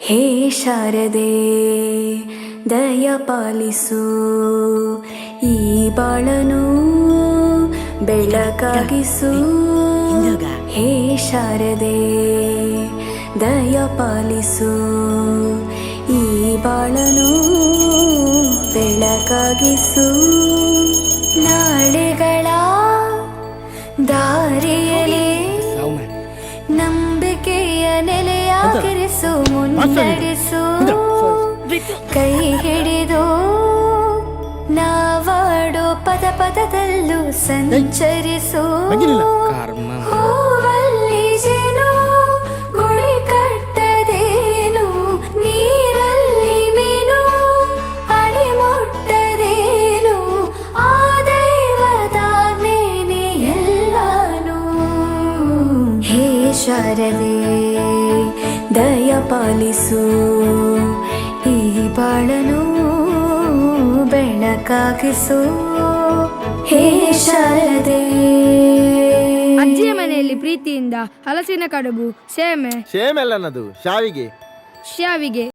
ಹೇ ಶಾರದೆ ದಯ ಪಾಲಿಸು, ಈ ಬಾಳನು ಬೆಳಕಾಗಿಸು. ಹೇ ಶಾರದೆ ದಯ ಪಾಲಿಸು, ಈ ಬಾಳನು ಬೆಳಕಾಗಿಸು. ನಾಳೆಗಳ ದಾರಿಯಲ್ಲಿ ನಂಬಿಕೆಯ ನೆಲೆಯಾಗಿರಿಸು, ಮುನ್ನಡೆಸು. ಕೈ ಹಿಡಿದು ನಾವಾಡೋ ಪದ ಪದದಲ್ಲೂ ಸಂಚರಿಸು. ಹೂವಲ್ಲಿ ಜೇನು ಗುಳಿ ಕಟ್ಟದೇನು, ನೀರಲ್ಲಿ ಮೀನು ಅಡಿ ಮುಟ್ಟದೇನು, ಆ ದೈವದಾಜ್ಞೆನೇ ಎಲ್ಲಾನು. ಹೇ ಶಾರದೆ ದಯ ಪಾಲಿಸು, ಈ ಬಾಳನು ಬೆಳಕಾಗಿಸು. ಹೇ ಶಾರದೆ. ಅಜ್ಜಿಯ ಮನೆಯಲ್ಲಿ ಪ್ರೀತಿಯಿಂದ ಹಲಸಿನ ಕಡುಬು, ಸೇಮೆ ಸೇಮೆಲ್ಲನದು ಶಾವಿಗೆ ಶ್ಯಾವಿಗೆ